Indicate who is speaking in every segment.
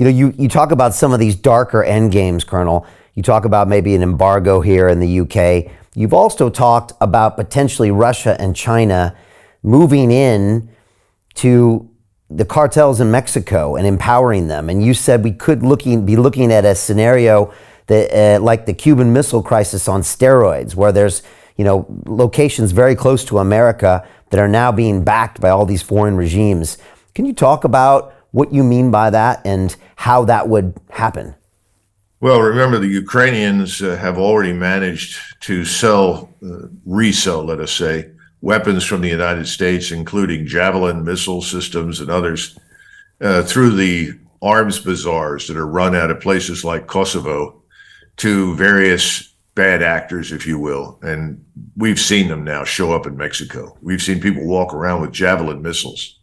Speaker 1: You talk about some of these darker end games, Colonel. You talk about maybe an embargo here in the UK. You've also talked about potentially Russia and China moving in to the cartels in Mexico and empowering them. And you said we could be looking at a scenario that, like the Cuban Missile Crisis on steroids, where there's locations very close to America that are now being backed by all these foreign regimes. Can you talk about what you mean by that and how that would happen?
Speaker 2: Well, remember, the Ukrainians have already managed to resell, let us say, weapons from the United States, including Javelin missile systems and others, through the arms bazaars that are run out of places like Kosovo to various bad actors, if you will. And we've seen them now show up in Mexico. We've seen people walk around with Javelin missiles.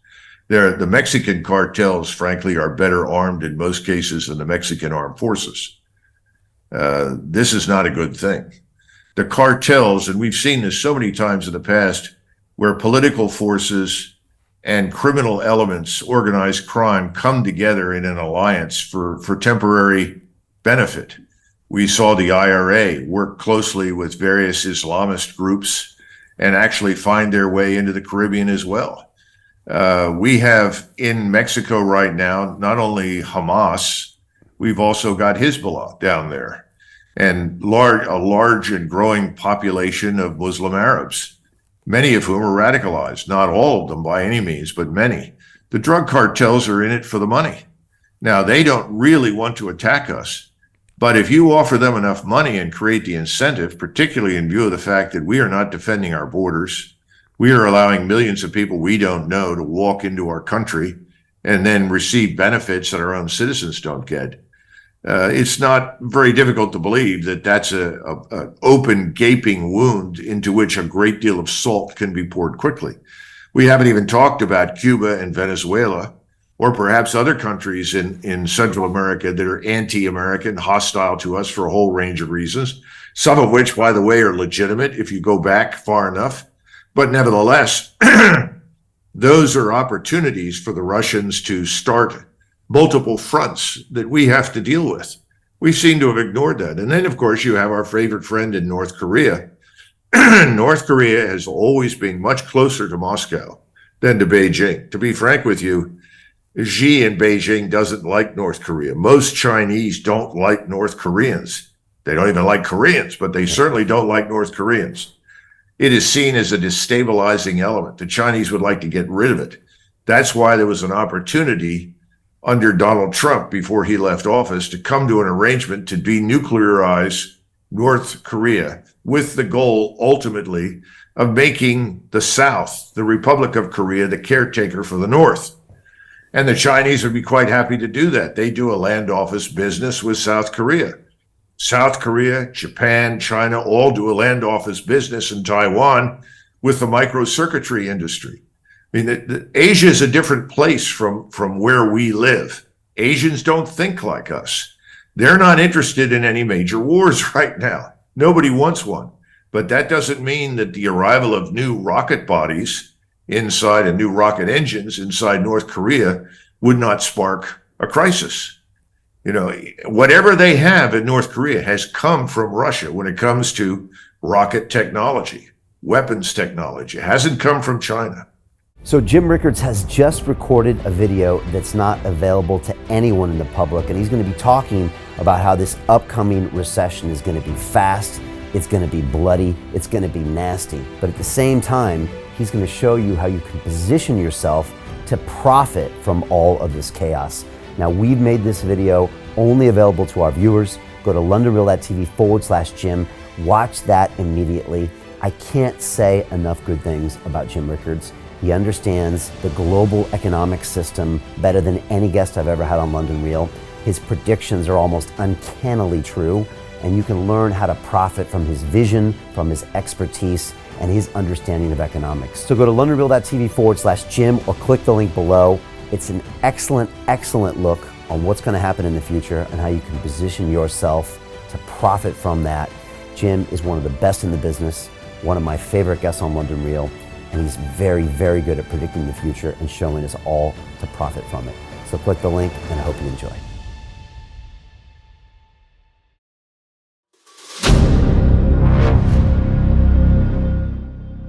Speaker 2: The Mexican cartels, frankly, are better armed in most cases than the Mexican armed forces. This is not a good thing. The cartels, and we've seen this so many times in the past, where political forces and criminal elements, organized crime, come together in an alliance for temporary benefit. We saw the IRA work closely with various Islamist groups and actually find their way into the Caribbean as well. We have in Mexico right now, not only Hamas, we've also got Hezbollah down there, and a large and growing population of Muslim Arabs, many of whom are radicalized. Not all of them by any means, but many. The drug cartels are in it for the money. Now, they don't really want to attack us, but if you offer them enough money and create the incentive, particularly in view of the fact that we are not defending our borders, we are allowing millions of people we don't know to walk into our country and then receive benefits that our own citizens don't get. It's not very difficult to believe that that's an open, gaping wound into which a great deal of salt can be poured quickly. We haven't even talked about Cuba and Venezuela, or perhaps other countries in Central America that are anti-American, hostile to us for a whole range of reasons, some of which, by the way, are legitimate if you go back far enough. But nevertheless, those are opportunities for the Russians to start multiple fronts that we have to deal with. We seem to have ignored that. And then, of course, you have our favorite friend in North Korea. North Korea has always been much closer to Moscow than to Beijing. To be frank with you, Xi in Beijing doesn't like North Korea. Most Chinese don't like North Koreans. They don't even like Koreans, but they certainly don't like North Koreans. It is seen as a destabilizing element. The Chinese would like to get rid of it. That's why there was an opportunity under Donald Trump before he left office to come to an arrangement to denuclearize North Korea, with the goal ultimately of making the South, the Republic of Korea, the caretaker for the North. And the Chinese would be quite happy to do that. They do a land office business with South Korea. South Korea, Japan, China all do a land office business in Taiwan with the microcircuitry industry. I mean, Asia is a different place from where we live. Asians don't think like us. They're not interested in any major wars right now. Nobody wants one. But that doesn't mean that the arrival of new rocket bodies inside and new rocket engines inside North Korea would not spark a crisis. Whatever they have in North Korea has come from Russia when it comes to rocket technology, weapons technology. It hasn't come from China.
Speaker 1: So Jim Rickards has just recorded a video that's not available to anyone in the public, and he's going to be talking about how this upcoming recession is going to be fast, it's going to be bloody, it's going to be nasty. But at the same time, he's going to show you how you can position yourself to profit from all of this chaos. Now, we've made this video only available to our viewers. Go to londonreal.tv/Jim. Watch that immediately. I can't say enough good things about Jim Rickards. He understands the global economic system better than any guest I've ever had on London Real. His predictions are almost uncannily true, and you can learn how to profit from his vision, from his expertise, and his understanding of economics. So go to londonreal.tv/Jim or click the link below. It's an excellent, excellent look on what's going to happen in the future and how you can position yourself to profit from that. Jim is one of the best in the business, one of my favorite guests on London Real, and he's very, very good at predicting the future and showing us all to profit from it. So click the link, and I hope you enjoy.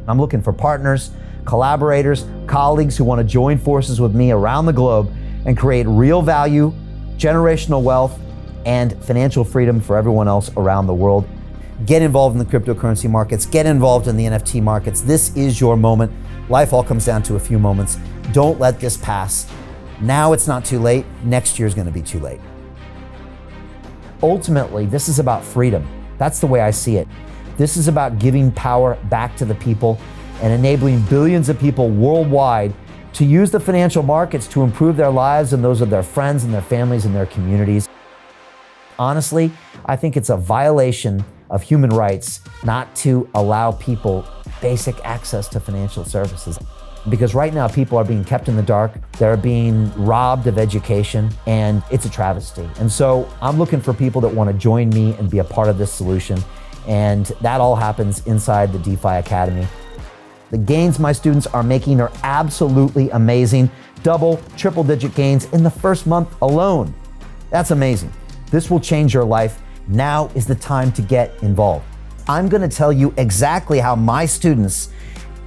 Speaker 1: I'm looking for partners, collaborators, colleagues who want to join forces with me around the globe and create real value, generational wealth, and financial freedom for everyone else around the world. Get involved in the cryptocurrency markets, get involved in the NFT markets. This is your moment. Life all comes down to a few moments. Don't let this pass. Now it's not too late. Next year is going to be too late. Ultimately, this is about freedom. That's the way I see it. This is about giving power back to the people and enabling billions of people worldwide to use the financial markets to improve their lives and those of their friends and their families and their communities. Honestly, I think it's a violation of human rights not to allow people basic access to financial services. Because right now people are being kept in the dark, they're being robbed of education, and it's a travesty. And so I'm looking for people that want to join me and be a part of this solution. And that all happens inside the DeFi Academy. The gains my students are making are absolutely amazing. Double, triple digit gains in the first month alone. That's amazing. This will change your life. Now is the time to get involved. I'm going to tell you exactly how my students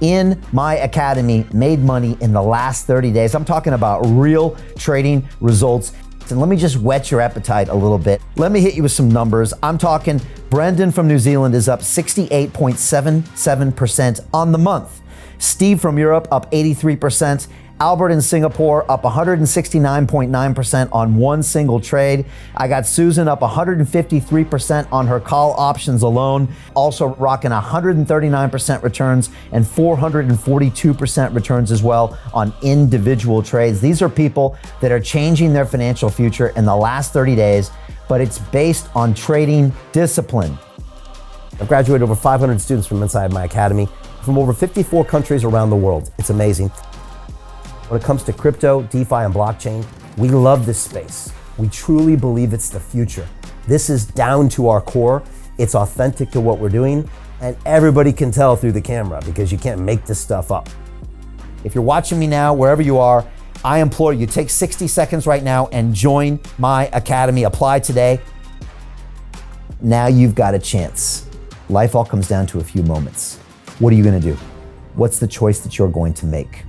Speaker 1: in my academy made money in the last 30 days. I'm talking about real trading results. And let me just whet your appetite a little bit. Let me hit you with some numbers. I'm talking Brendan from New Zealand is up 68.77% on the month. Steve from Europe up 83%. Albert in Singapore up 169.9% on one single trade. I got Susan up 153% on her call options alone. Also rocking 139% returns and 442% returns as well on individual trades. These are people that are changing their financial future in the last 30 days, but it's based on trading discipline. I've graduated over 500 students from inside my academy from over 54 countries around the world. It's amazing. When it comes to crypto, DeFi, and blockchain, we love this space. We truly believe it's the future. This is down to our core. It's authentic to what we're doing, and everybody can tell through the camera because you can't make this stuff up. If you're watching me now, wherever you are, I implore you, take 60 seconds right now and join my academy. Apply today. Now you've got a chance. Life all comes down to a few moments. What are you going to do? What's the choice that you're going to make?